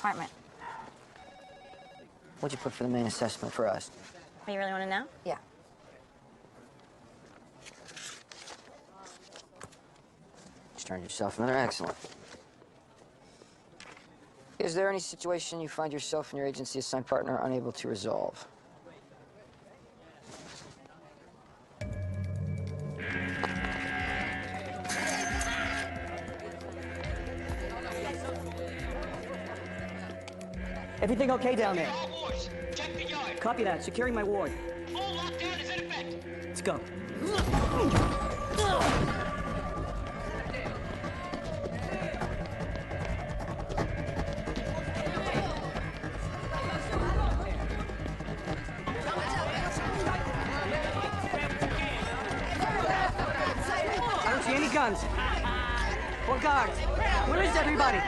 apartment. What'd you put for the main assessment for us? Oh, you really want to know? Yeah. Just turned yourself another excellent. Is there any situation you find yourself and your agency assigned partner unable to resolve? Everything okay down there? All wards, check the yard. Copy that. Securing my ward. All lockdown is in effect. Let's go. I don't see any guns. Or guards. Where is everybody?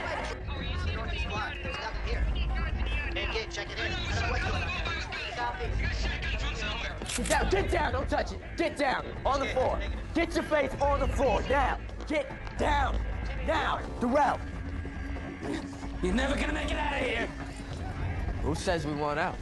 Get down, get down, don't touch it. Get down, on the floor. Get your face on the floor, now. Get down, now, Darrell. You're never gonna make it out of here. Who says we want out?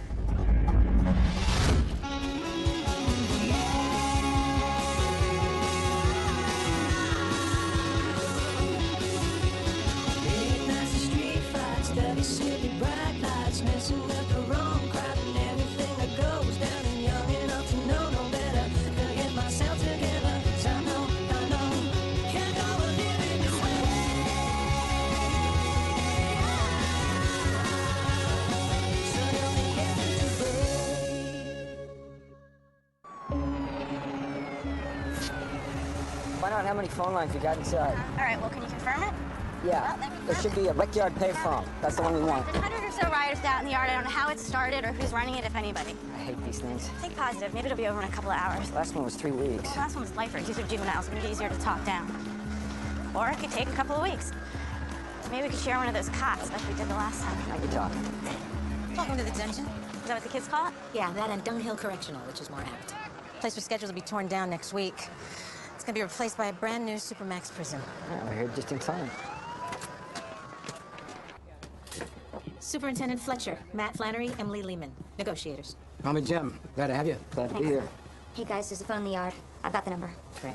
Find out how many phone lines we got inside. All right, well, can you confirm it? Yeah, there should be a backyard payphone. That's the one we want. 100 or so rioters out in the yard. I don't know how it started or who's running it, if anybody. I hate these things. Think positive. Maybe it'll be over in a couple of hours. Last one was 3 weeks. The last one was lifers. These are juveniles. It'll be easier to talk down. Or it could take a couple of weeks. Maybe we could share one of those cots like we did the last time. Now you're talking. Welcome to the detention. Is that what the kids call it? Yeah, that and Dunghill Correctional, which is more apt. Place was scheduled to be torn down next week. It's gonna be replaced by a brand new Supermax prison. Yeah, we're here just in time. Superintendent Fletcher, Matt Flannery, Emily Lehman, negotiators. Call me Jim. Glad to have you. Glad to be here. Hey guys, there's a phone in the yard. I've got the number. Great.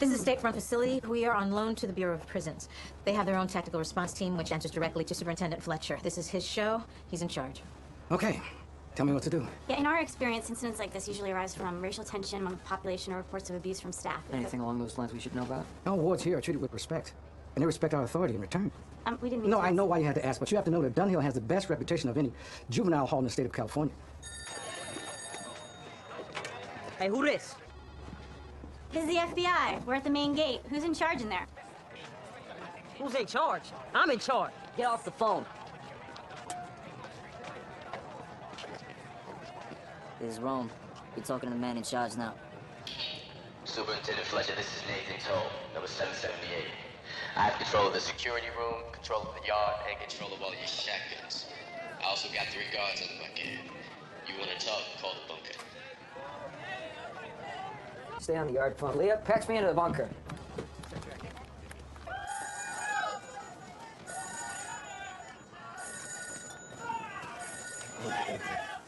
This is a state-run facility. We are on loan to the Bureau of Prisons. They have their own tactical response team, which answers directly to Superintendent Fletcher. This is his show. He's in charge. Okay. Tell me what to do. Yeah, in our experience, incidents like this usually arise from racial tension among the population or reports of abuse from staff. Anything along those lines we should know about? All wards here are treated with respect. And they respect our authority in return. We didn't mean No, to I know why you had to ask, but you have to know that Dunhill has the best reputation of any juvenile hall in the state of California. Hey, who this? This is the FBI. We're at the main gate. Who's in charge in there? Who's in charge? I'm in charge. Get off the phone. This is Rome. You're talking to the man in charge now. Superintendent Fletcher, this is Nathan Toll, number 778. I have control of the security room, control of the yard, and control of all your shotguns. I also got 3 guards under my care. You want to talk, call the bunker. Stay on the yard phone. Leah, patch me into the bunker.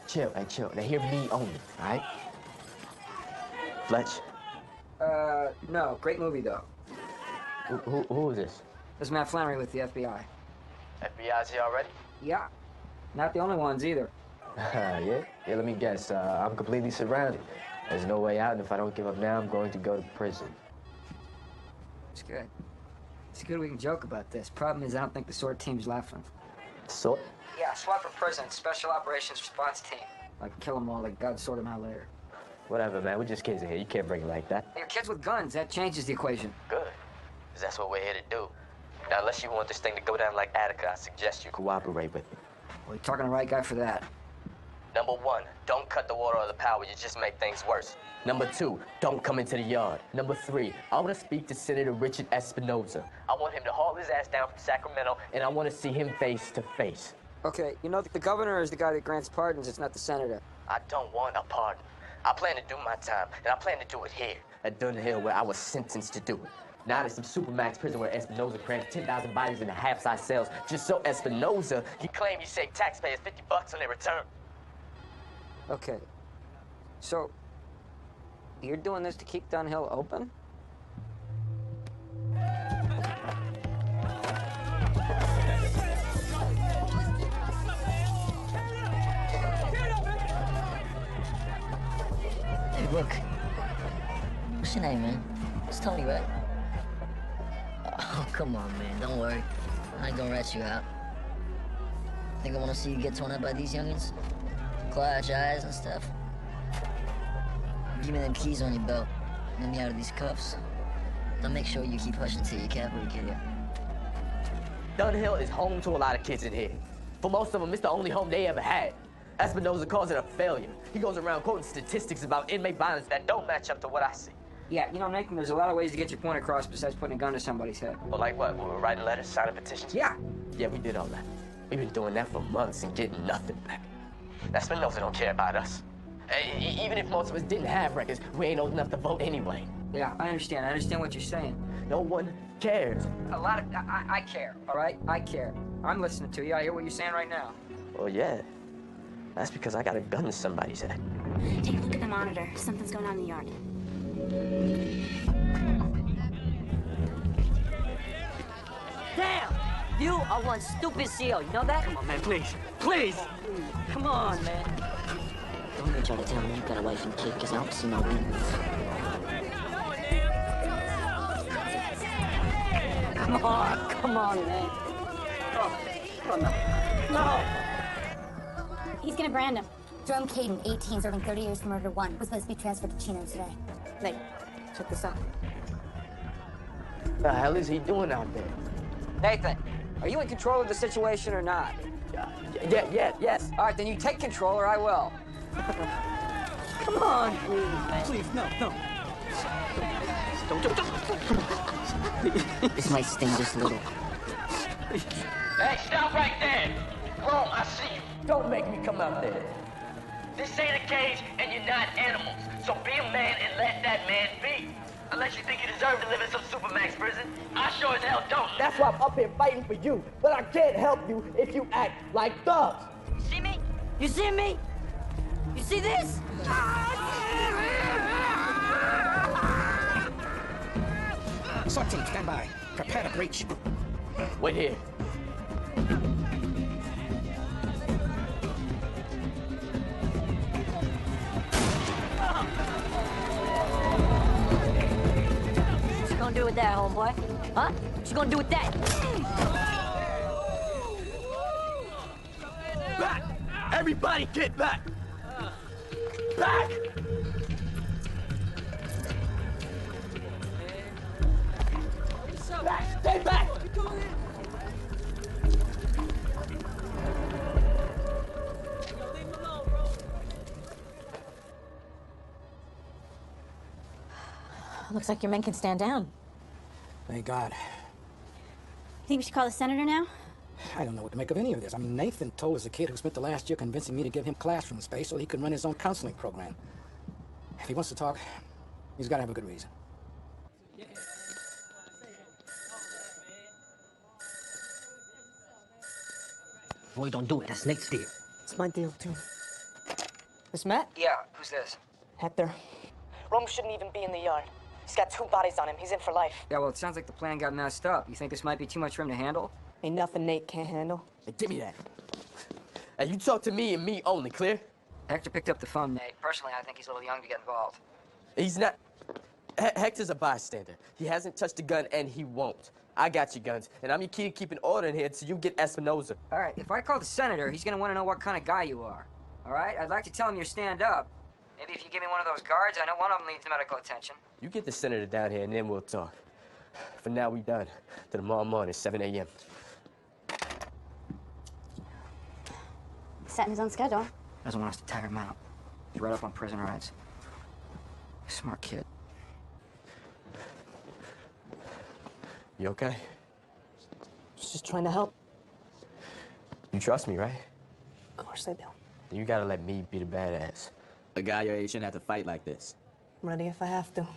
Chill, hey, chill. Now hear me only, all right? Fletch? No. Great movie, though. Who is this? This is Matt Flannery with the FBI. FBI's here already? Yeah. Not the only ones, either. Yeah? Yeah, let me guess. I'm completely surrounded. There's no way out, and if I don't give up now, I'm going to go to prison. It's good. It's good we can joke about this. Problem is, I don't think the SWORD team's laughing. So? Yeah, SWAT for prison. Special Operations Response Team. Like, kill them all, like God sort them out later. Whatever, man. We're just kids in here. You can't bring it like that. You're kids with guns. That changes the equation. Good, because that's what we're here to do. Now, unless you want this thing to go down like Attica, I suggest you cooperate with me. Well, you're talking to the right guy for that. Number 1, don't cut the water or the power. You just make things worse. Number 2, don't come into the yard. Number 3, I want to speak to Senator Richard Espinoza. I want him to haul his ass down from Sacramento, and I want to see him face to face. Okay, you know, the governor is the guy that grants pardons. It's not the senator. I don't want a pardon. I plan to do my time, and I plan to do it here, at Dunhill, where I was sentenced to do it. Now there's some supermax prison where Espinoza crams 10,000 bodies into half-size cells just so Espinoza can claim he saved taxpayers $50 on their return. Okay. So, you're doing this to keep Dunhill open? Hey, look. What's your name, man? It's Tony, right? Oh, come on, man. Don't worry. I ain't gonna rat you out. Think I wanna see you get torn up by these youngins? Clash eyes and stuff? Give me them keys on your belt. Let me out of these cuffs. Now make sure you keep hushing till your cavalry get here. Dunhill is home to a lot of kids in here. For most of them, it's the only home they ever had. Espinoza calls it a failure. He goes around quoting statistics about inmate violence that don't match up to what I see. Yeah, you know, Nathan, there's a lot of ways to get your point across besides putting a gun to somebody's head. Well, like what? We were writing letters, signing petitions? Yeah. Yeah, we did all that. We've been doing that for months and getting nothing back. Espinoza don't care about us. Even if most of us didn't have records, we ain't old enough to vote anyway. Yeah, I understand. I understand what you're saying. No one cares. I care, all right? I care. I'm listening to you. I hear what you're saying right now. Well, yeah. That's because I got a gun to somebody's head. Take a look at the monitor. Something's going on in the yard. Damn! You are one stupid CO, you know that? Come on, man, please. Please! Come on, man. Don't even try to tell me you got a wife and kid, because I don't see no reason. Come on, man. Oh, no. No! He's gonna brand him. Jerome Caden, 18, serving 30 years for murder 1, was supposed to be transferred to Chino today. Nate, check this out. What the hell is he doing out there? Nathan, are you in control of the situation or not? Yes. All right, then you take control or I will. Come on, please, man. Please, no. Don't. This might sting just a little. Hey, stop right there! Rome, I see you. Don't make me come out there. This ain't a cage, and you're not animals. So be a man and let that man be. Unless you think you deserve to live in some supermax prison. I sure as hell don't. That's why I'm up here fighting for you. But I can't help you if you act like thugs. See me? You see me? You see this? SWAT team, stand by. Prepare to breach. Wait here. What you gonna do with that, homeboy? Huh? What you gonna do with that? Back! Everybody get back! Back! Back! Stay back! Looks like your men can stand down. Thank God. Think we should call the senator now? I don't know what to make of any of this. I mean, Nathan told us a kid who spent the last year convincing me to give him classroom space so he could run his own counseling program. If he wants to talk, he's got to have a good reason. Boy, don't do it. That's Nate's deal. It's my deal, too. Miss Matt? Yeah, who's this? Hector. Rome shouldn't even be in the yard. He's got 2 bodies on him. He's in for life. Yeah, well, it sounds like the plan got messed up. You think this might be too much for him to handle? Ain't nothing Nate can't handle. Hey, give me that. Hey, you talk to me and me only, clear? Hector picked up the phone, Nate. Personally, I think he's a little young to get involved. He's not... Hector's a bystander. He hasn't touched a gun, and he won't. I got your guns, and I'm your key to keeping order in here until you get Espinoza. All right, if I call the senator, he's gonna want to know what kind of guy you are. All right? I'd like to tell him you're stand-up. Maybe if you give me one of those guards, I know one of them needs medical attention. You get the senator down here, and then we'll talk. For now, we done. Till tomorrow morning, 7 a.m. Setting his own schedule. Doesn't want us to tire him out. He's right up on prison rights. Smart kid. You okay? Just trying to help. You trust me, right? Of course I do. Then you gotta let me be the badass. A guy your age shouldn't have to fight like this. I'm ready if I have to.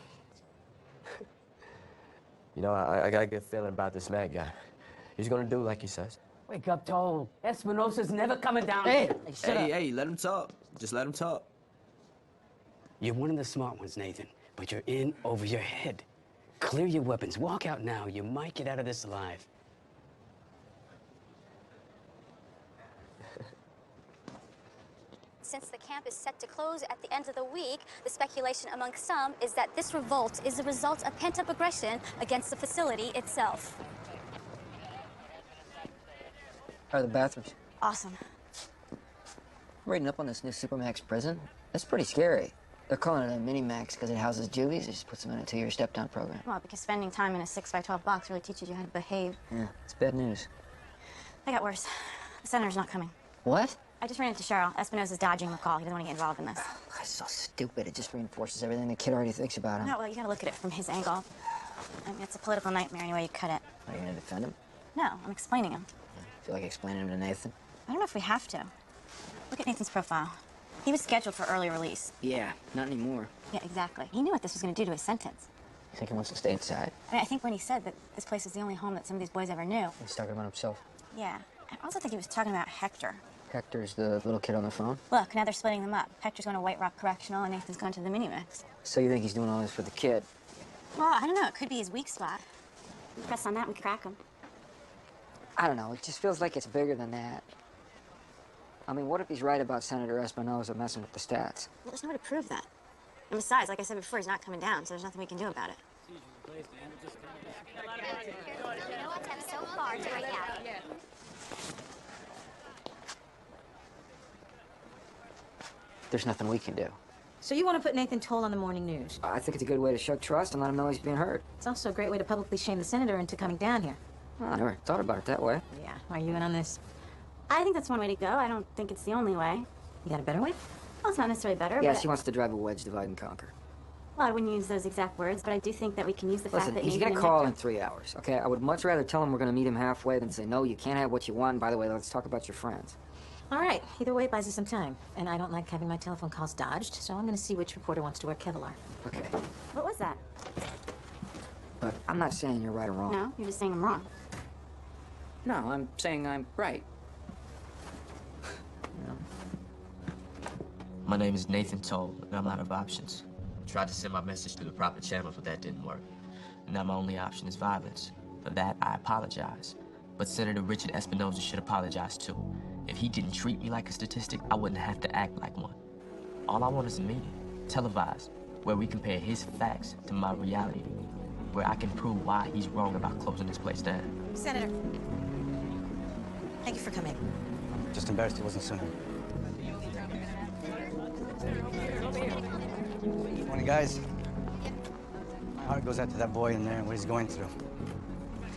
You know, I got a good feeling about this Matt guy. He's gonna do like he says. Wake up, Toll. Espinosa's never coming down. Hey, Hey, let him talk. Just let him talk. You're one of the smart ones, Nathan, but you're in over your head. Clear your weapons. Walk out now. You might get out of this alive. Since the camp is set to close at the end of the week, the speculation among some is that this revolt is the result of pent-up aggression against the facility itself. How are the bathrooms? Awesome. Reading up on this new Supermax prison? That's pretty scary. They're calling it a mini-max because it houses juvies. It just puts them in a 2-year step-down program. Well, because spending time in a 6x12 box really teaches you how to behave. Yeah, it's bad news. I got worse. The senator's not coming. What? I just ran into Cheryl. Espinosa's dodging the call. He doesn't want to get involved in this. That's so stupid. It just reinforces everything the kid already thinks about him. No, well, you gotta look at it from his angle. I mean, it's a political nightmare any way you cut it. Are you gonna defend him? No, I'm explaining him. Feel like explaining him to Nathan? I don't know if we have to. Look at Nathan's profile. He was scheduled for early release. Yeah, not anymore. Yeah, exactly. He knew what this was gonna do to his sentence. You think he wants to stay inside? I mean, I think when he said that this place was the only home that some of these boys ever knew. He's talking about himself. Yeah. I also think he was talking about Hector. Hector's the little kid on the phone? Look, now they're splitting them up. Hector's going to White Rock Correctional and Nathan's going to the Mini-Mix. So you think he's doing all this for the kid? Well, I don't know. It could be his weak spot. We press on that, we crack him. I don't know. It just feels like it's bigger than that. I mean, what if he's right about Senator Espinosa messing with the stats? Well, there's no way to prove that. And besides, like I said before, he's not coming down, so there's nothing we can do about it. So far to right now. There's nothing we can do. So you want to put Nathan Toll on the morning news? I think it's a good way to show trust and let him know he's being heard. It's also a great way to publicly shame the senator into coming down here. Well, I never thought about it that way. Yeah, are you in on this? I think that's one way to go. I don't think it's the only way. You got a better way? Well, it's not necessarily better, Yeah, but... she wants to drive a wedge, divide and conquer. Well, I wouldn't use those exact words, but I do think that we can use the fact Listen, that he's Nathan gonna and call Hector... in 3 hours, okay? I would much rather tell him we're gonna meet him halfway than say, no, you can't have what you want, and by the way, let's talk about your friends. All right, either way, it buys us some time. And I don't like having my telephone calls dodged, so I'm going to see which reporter wants to wear Kevlar. Okay. What was that? But I'm not saying you're right or wrong. No, you're just saying I'm wrong. No, I'm saying I'm right. My name is Nathan Toll, and I'm out of options. I tried to send my message through the proper channels, but that didn't work. Now my only option is violence. For that, I apologize. But Senator Richard Espinosa should apologize too. If he didn't treat me like a statistic, I wouldn't have to act like one. All I want is a meeting, televised, where we compare his facts to my reality, where I can prove why he's wrong about closing this place down. Senator, thank you for coming. Just embarrassed he wasn't sooner. Morning, guys. My heart goes out to that boy in there and what he's going through.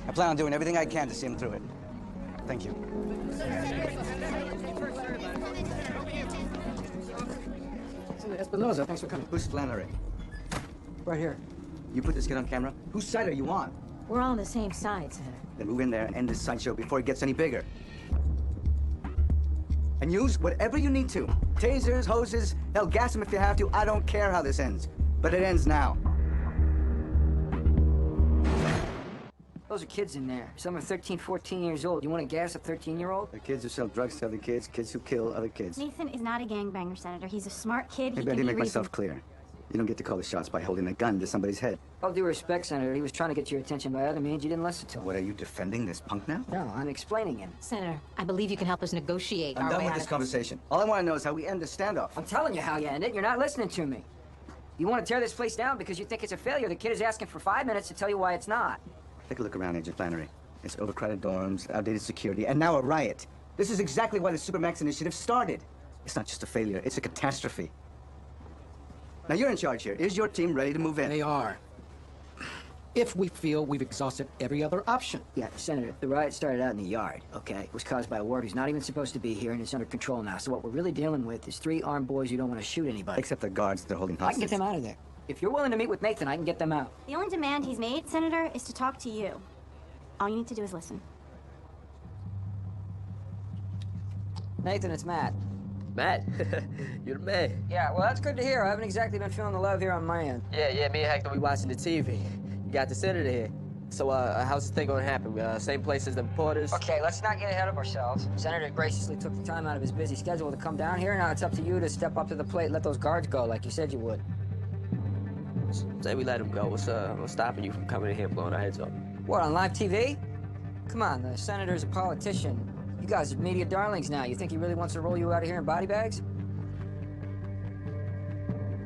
I plan on doing everything I can to see him through it. Thank you. Espinosa, thanks for coming. Who's Flannery? Right here. You put this kid on camera? Whose side are you on? We're all on the same side, Senator. Then move in there and end this sideshow before it gets any bigger. And use whatever you need to. Tasers, hoses, hell, gas him if you have to. I don't care how this ends. But it ends now. Those are kids in there. Some are 13, 14 years old. You want to gas a 13-year-old? The kids who sell drugs to other kids, kids who kill other kids. Nathan is not a gangbanger, Senator. He's a smart kid. Maybe I didn't make myself clear. You don't get to call the shots by holding a gun to somebody's head. All due respect, Senator, he was trying to get your attention by other means. You didn't listen to him. What, are you defending this punk now? No, I'm explaining him. Senator, I believe you can help us negotiate I'm our done way with out this of conversation. All I want to know is how we end the standoff. I'm telling you how you end it. You're not listening to me. You want to tear this place down because you think it's a failure. The kid is asking for 5 minutes to tell you why it's not. Take a look around, Agent Flannery. It's overcrowded dorms, outdated security, and now a riot. This is exactly why the Supermax initiative started. It's not just a failure, it's a catastrophe. Now you're in charge here. Is your team ready to move in? They are. If we feel we've exhausted every other option. Yeah, Senator, the riot started out in the yard, okay? It was caused by a ward who's not even supposed to be here, and it's under control now. So what we're really dealing with is 3 armed boys who don't want to shoot anybody. Except the guards they're holding I hostage. can get them out of there. If you're willing to meet with Nathan, I can get them out. The only demand he's made, Senator, is to talk to you. All you need to do is listen. Nathan, it's Matt. Matt, you're the man. Yeah, well, that's good to hear. I haven't exactly been feeling the love here on my end. Yeah, me and Hector, we watching the TV. You got the senator here. So, how's the thing gonna happen? Same place as the reporters? Okay, let's not get ahead of ourselves. Senator graciously took the time out of his busy schedule to come down here. Now it's up to you to step up to the plate and let those guards go like you said you would. Say we let him go. What's stopping you from coming in here blowing our heads off? What, on live TV? Come on, the senator's a politician. You guys are media darlings now. You think he really wants to roll you out of here in body bags?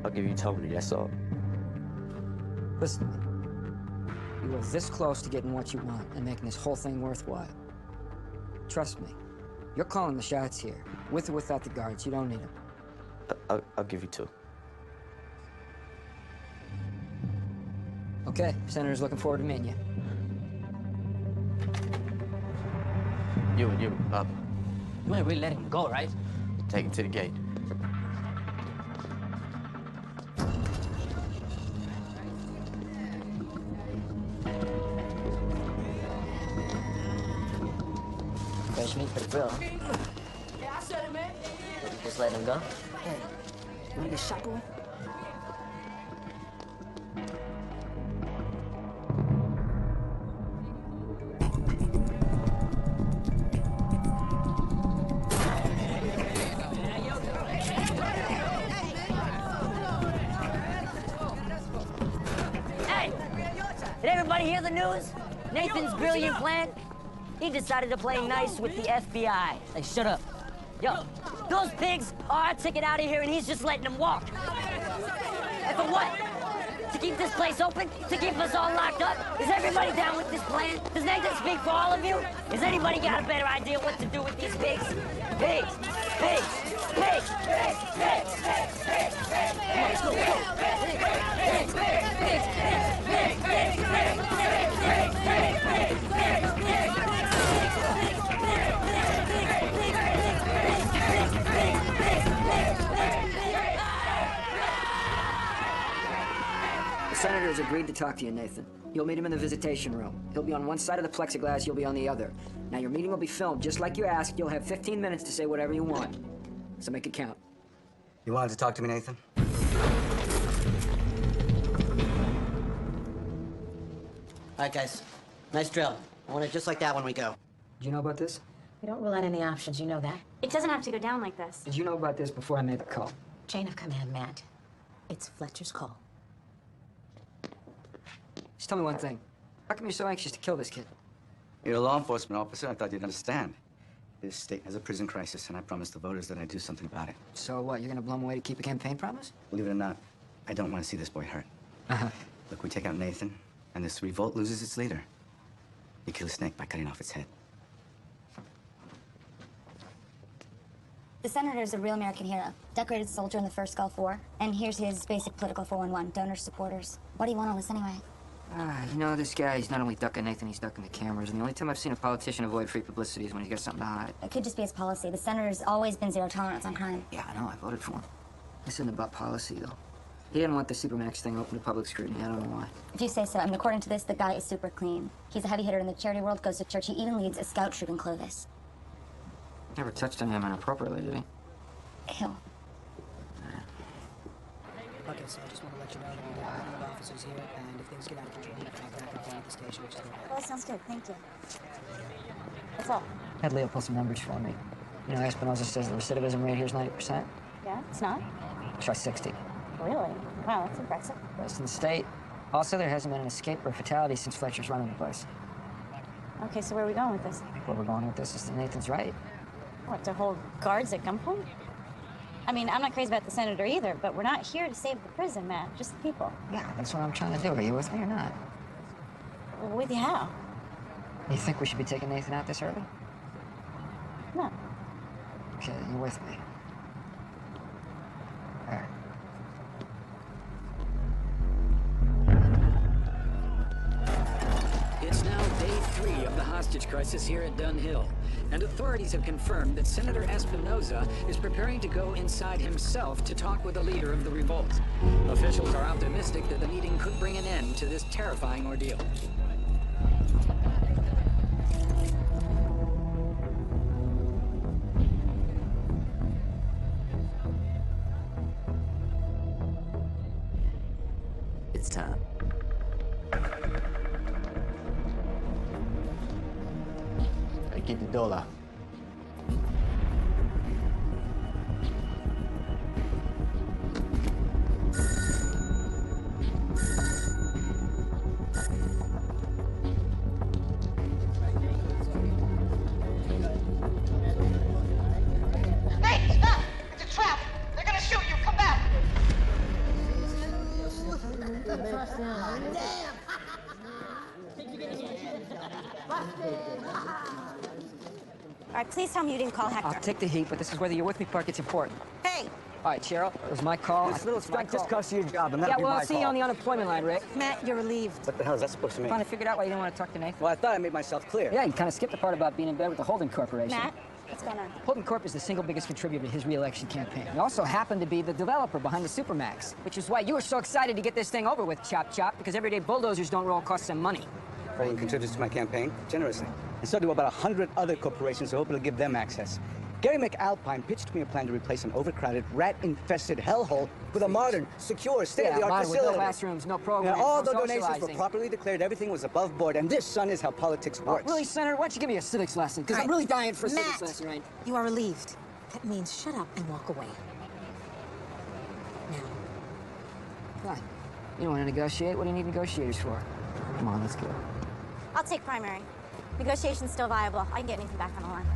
I'll give you Tony, that's all. Listen to me. You are this close to getting what you want and making this whole thing worthwhile. Trust me. You're calling the shots here. With or without the guards, you don't need them. I'll give you 2. Okay, Senator's looking forward to meeting you. You up. You ain't really letting him go, right? Take him to the gate. Fresh meat for the grill. Yeah, I said it, man. Just letting him go? Hey, you need a shotgun? Did everybody hear the news? Nathan's brilliant plan? He decided to play nice with the FBI. Hey, shut up. Yo, those pigs are our ticket out of here, and he's just letting them walk. And for what? To keep this place open? To keep us all locked up? Is everybody down with this plan? Does Nathan speak for all of you? Has anybody got a better idea what to do with these pigs? Pigs! Pigs! Pigs! Pigs! Pigs! Pigs! Pigs! Pigs! Come on, let's go, go! Pigs! Pigs! Pigs! Pigs! Pigs! Pigs! Pigs! Pigs! Pigs! Pigs! The senator's agreed to talk to you, Nathan. You'll meet him in the visitation room. He'll be on one side of the plexiglass, you'll be on the other. Now, your meeting will be filmed just like you asked. You'll have 15 minutes to say whatever you want. So make it count. You wanted to talk to me, Nathan? All right, guys. Nice drill. I want it just like that when we go. Did you know about this? We don't rule out any options, you know that. It doesn't have to go down like this. Did you know about this before I made the call? Chain of command, Matt. It's Fletcher's call. Just tell me one thing. How come you're so anxious to kill this kid? You're a law enforcement officer. I thought you'd understand. This state has a prison crisis, and I promised the voters that I'd do something about it. So what, you're gonna blow him away to keep a campaign promise? Believe it or not, I don't want to see this boy hurt. Uh-huh. Look, we take out Nathan, and this revolt loses its leader. You kill a snake by cutting off its head. The senator's a real American hero, decorated soldier in the first Gulf War, and here's his basic political 411, donors, supporters. What do you want on this anyway? You know, this guy, he's not only ducking Nathan, he's ducking the cameras, and the only time I've seen a politician avoid free publicity is when he's got something to hide. It could just be his policy. The senator's always been zero tolerance on crime. Yeah, I know, I voted for him. This isn't about policy, though. He didn't want the Supermax thing open to public scrutiny. I don't know why. If you say so. I mean, according to this, the guy is super clean. He's a heavy hitter in the charity world, goes to church. He even leads a scout troop in Clovis. Never touched on him inappropriately, did he? Hill. Okay, so I just want to let you know that we do have a couple of officers here, and if things get out of control, we'll try back up at the station, which is okay. Well, that sounds good. Thank you. That's all. Had Leo pull some numbers for me. You know, Espinosa says the recidivism rate here is 90%. Yeah, it's not. Try 60. Really? Wow, that's impressive. Best in the state. Also, there hasn't been an escape or a fatality since Fletcher's running the place. Okay, so where are we going with this? Where we're going with this is that Nathan's right. What, to hold guards at gunpoint? I mean, I'm not crazy about the senator either, but we're not here to save the prison, Matt. Just the people. Yeah, that's what I'm trying to do. Are you with me or not? With you how? You think we should be taking Nathan out this early? No. Okay, then you're with me. All right. It's now day 3 of the hostage crisis here at Dunhill, and authorities have confirmed that Senator Espinosa is preparing to go inside himself to talk with the leader of the revolt. Officials are optimistic that the meeting could bring an end to this terrifying ordeal. It's time. $1. Hey, stop! It's a trap! They're gonna shoot you! Come back! All right, please tell me you didn't call Hector. I'll take the heat, but this is whether you're with me, Park. It's important. Hey! All right, Cheryl, it was my call. This little stunt just cost you your job, and Yeah, that'll be well, my I'll see you call. on the unemployment line, Rick. Matt, you're relieved. What the hell is that supposed to mean? Finally figured out why you didn't want to talk to Nathan. Well, I thought I made myself clear. Yeah, you kind of skipped the part about being in bed with the Holden Corporation. Matt, what's going on? Holden Corp is the single biggest contributor to his re-election campaign. He also happened to be the developer behind the Supermax, which is why you were so excited to get this thing over with, Chop Chop, because everyday bulldozers don't roll cost some money. Holden contributes to my campaign generously. And so do about 100 other corporations who hope it'll give them access. Gary McAlpine pitched me a plan to replace an overcrowded, rat-infested hellhole with a modern, secure, state-of-the-art facility. With no classrooms, no programs, Now, all no the donations were socializing. properly declared, everything was above board, and this, son, is how politics works. Really, Senator, why don't you give me a civics lesson? Because I'm really dying for a civics lesson, right? You are relieved. That means shut up and walk away. Now. Come on. You don't want to negotiate? What do you need negotiators for? Come on, let's go. I'll take primary. Negotiation's still viable. I can get Nathan back on the line.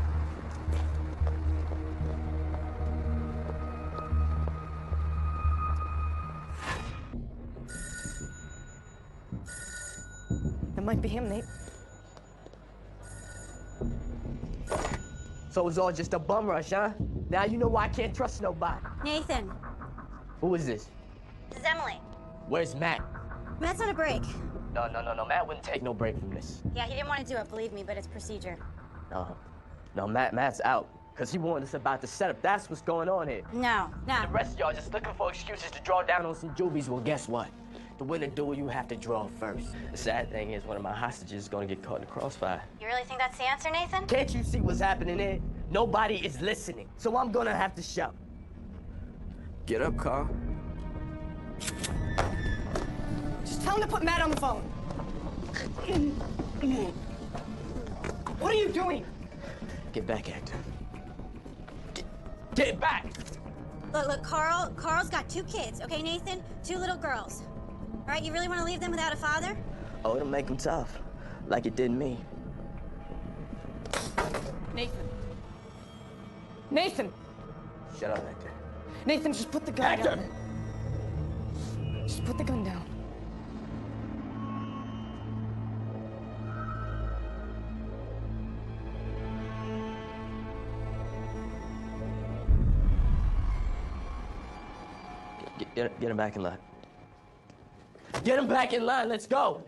That might be him, Nate. So it was all just a bum rush, huh? Now you know why I can't trust nobody. Nathan, Who is this? this is Emily. Where's Matt? Matt's on a break. No. Matt wouldn't take no break from this. Yeah, he didn't want to do it, believe me, but it's procedure. No, Matt's out. Because he warned us about the setup. That's what's going on here. No. The rest of y'all just looking for excuses to draw down on some jubies. Well, guess what? To win a duel, you have to draw first. The sad thing is one of my hostages is going to get caught in the crossfire. You really think that's the answer, Nathan? Can't you see what's happening here? Nobody is listening. So I'm going to have to shout. Get up, Carl. Just tell him to put Matt on the phone. What are you doing? Get back, Hector. Get back! Look, Carl's got 2 kids, okay, Nathan? 2 little girls. All right, you really want to leave them without a father? Oh, it'll make him tough. Like it did me. Nathan! Shut up, Hector. Nathan, just put the gun Hector! down. Just put the gun down. Get him back in line. Get him back in line, let's go!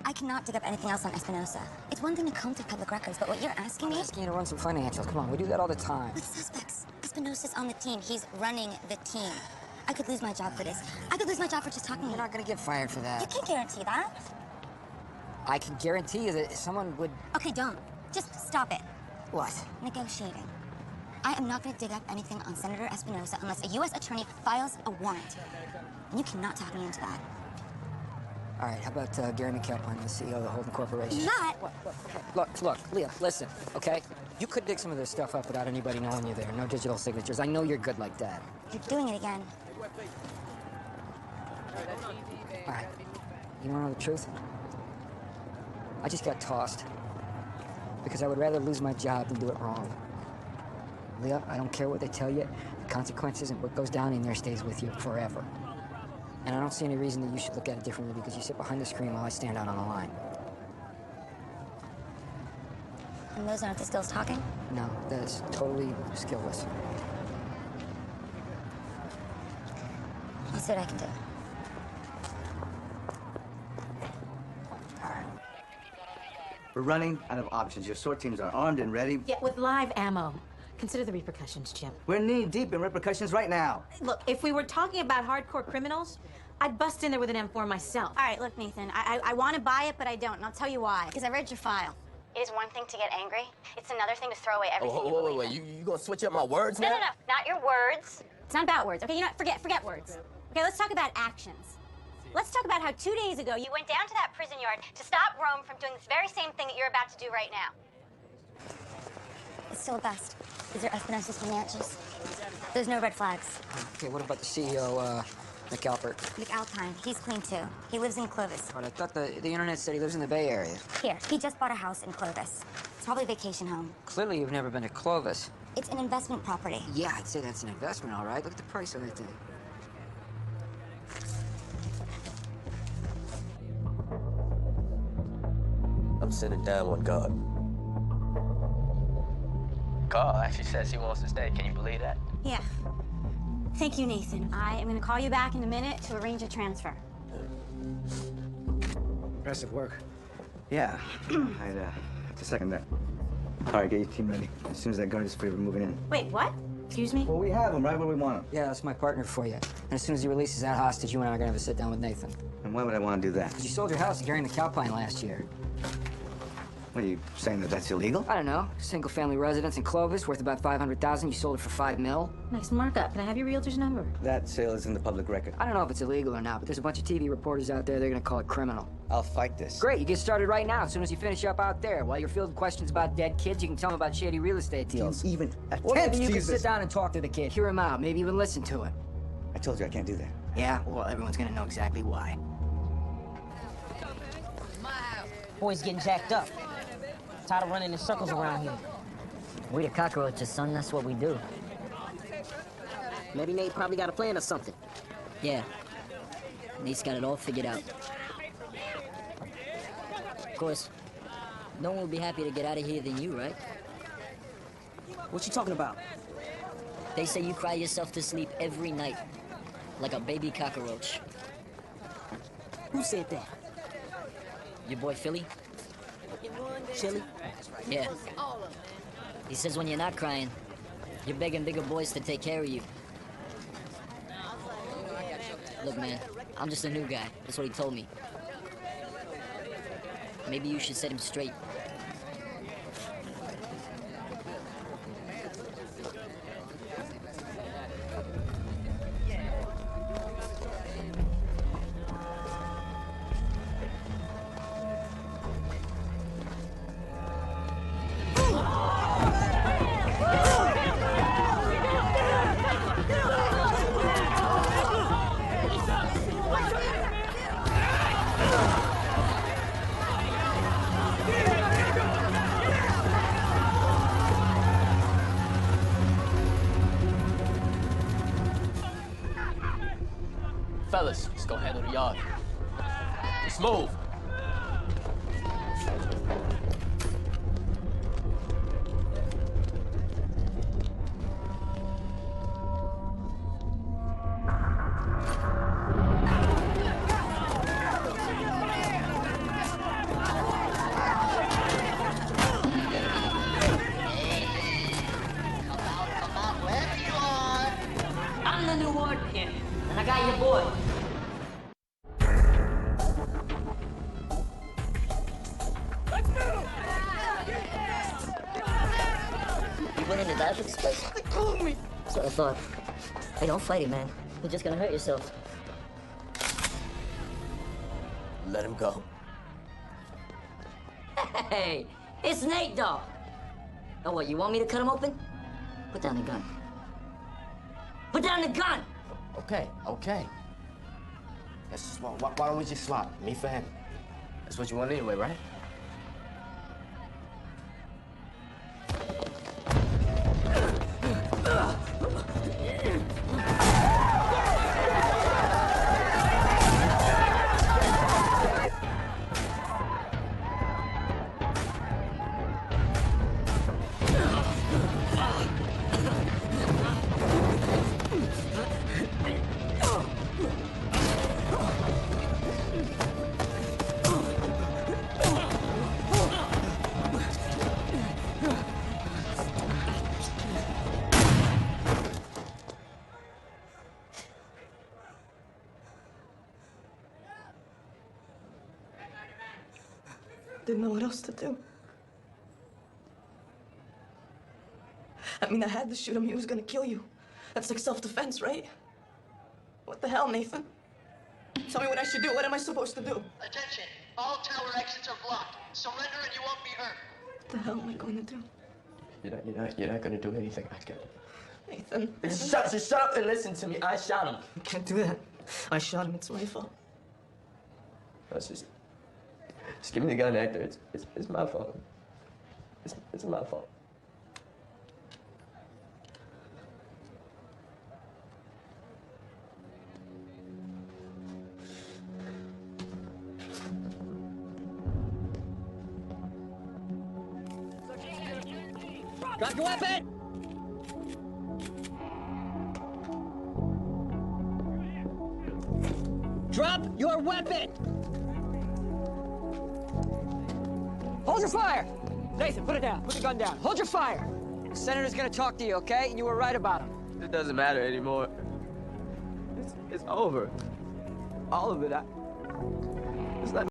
I cannot dig up anything else on Espinosa. It's one thing to comb through public records, but what you're asking me... I'm asking you to run some financials. Come on, we do that all the time. With suspects. Espinosa's on the team. He's running the team. I could lose my job for this. I could lose my job for just talking to you. You're not going to get fired for that. You can't guarantee that. I can guarantee you that someone would... Okay, don't. Just stop it. What? Negotiating. I am not going to dig up anything on Senator Espinosa unless a U.S. attorney files a warrant. And you cannot talk me into that. All right, how about Gary McAlpine, the CEO of the Holden Corporation? Not. Look, Leah, listen, okay? You could dig some of this stuff up without anybody knowing you're there. No digital signatures. I know you're good like that. You're doing it again. All right. You want to know the truth? I just got tossed. Because I would rather lose my job than do it wrong. Leah, I don't care what they tell you. The consequences and what goes down in there stays with you forever. And I don't see any reason that you should look at it differently because you sit behind the screen while I stand out on the line. And those aren't the skills talking? No, that is totally skillless. I'll see what I can do. We're running out of options. Your SWAT teams are armed and ready. Yeah, with live ammo. Consider the repercussions, Jim. We're knee-deep in repercussions right now. Look, if we were talking about hardcore criminals, I'd bust in there with an M4 myself. All right, look, Nathan, I want to buy it, but I don't, and I'll tell you why. Because I read your file. It is one thing to get angry. It's another thing to throw away everything you believe in. You gonna switch up my words No, now? no, no, not your words. It's not about words, okay? You know what? Forget words. Okay, let's talk about actions. let's talk about how 2 days ago you went down to that prison yard to stop Rome from doing this very same thing that you're about to do right now. It's still a bust. These are Espinosa's financials. There's no red flags. Okay, what about the CEO, McAlpert? McAlpine, he's clean too. He lives in Clovis. But I thought the internet said he lives in the Bay Area. Here, he just bought a house in Clovis. It's probably a vacation home. Clearly you've never been to Clovis. It's an investment property. Yeah, I'd say that's an investment, all right. Look at the price of that thing. I'm sending down one guard. Carl actually says he wants to stay. Can you believe that? Yeah. Thank you, Nathan. I am going to call you back in a minute to arrange a transfer. Impressive work. Yeah, I'd have to second that. All right, get your team ready. As soon as that guard is free, we're moving in. Wait, what? Excuse me? Well, we have him right where we want him. Yeah, that's my partner for you. And as soon as he releases that hostage, you and I are going to have a sit-down with Nathan. And why would I want to do that? Because you sold your house to Gary McAlpine last year. What, are you saying that that's illegal? I don't know. Single-family residence in Clovis, worth about $500,000. You sold it for $5 million. Nice markup. Can I have your realtor's number? That sale is in the public record. I don't know if it's illegal or not, but there's a bunch of TV reporters out there. They're going to call it criminal. I'll fight this. Great, you get started right now. As soon as you finish up out there. While you're fielding questions about dead kids, you can tell them about shady real estate deals. You even Or attempt maybe you to can use sit this. down and talk to the kid. Hear him out. Maybe even listen to him. I told you I can't do that. Yeah? Well, everyone's going to know exactly why. Boy's getting jacked up. Tired of running in circles around here. We the cockroaches, son. That's what we do. Maybe Nate probably got a plan or something. Yeah. Nate's got it all figured out. Of course, no one will be happier to get out of here than you, right? What you talking about? They say you cry yourself to sleep every night, like a baby cockroach. Who said that? Your boy Philly? Chili? Yeah. He says when you're not crying, you're begging bigger boys to take care of you. Look, man, I'm just a new guy. That's what he told me. Maybe you should set him straight. Fellas, let's go handle the yard. Let's move. I'm the new warden here, and I got your boy. You went in to die for this place? They called me. That's what I thought. Hey, don't fight it, man. You're just gonna hurt yourself. Let him go. Hey, it's Nate, dog. Oh, what, you want me to cut him open? Put down the gun. Put down the gun. Okay, okay. Let's swap. Why don't we just swap? Me for him. That's what you want anyway, right? Didn't know what else to do. I mean, I had to shoot him. He was gonna kill you. That's like self-defense, right? What the hell, Nathan? Tell me what I should do. What am I supposed to do? Attention. All tower exits are blocked. Surrender and you won't be hurt. What the hell am I going to do? You're not going to do anything. I can. Nathan. Just shut up and listen to me. I shot him. You can't do that. I shot him. It's my fault. Let's just give me the gun, Hector. It's my fault. It's my fault. Drop your weapon! Drop your weapon! Hold your fire! Nathan, put it down. Put the gun down. Hold your fire! The senator's gonna talk to you, okay? And you were right about him. It doesn't matter anymore. It's over. All of it. It's not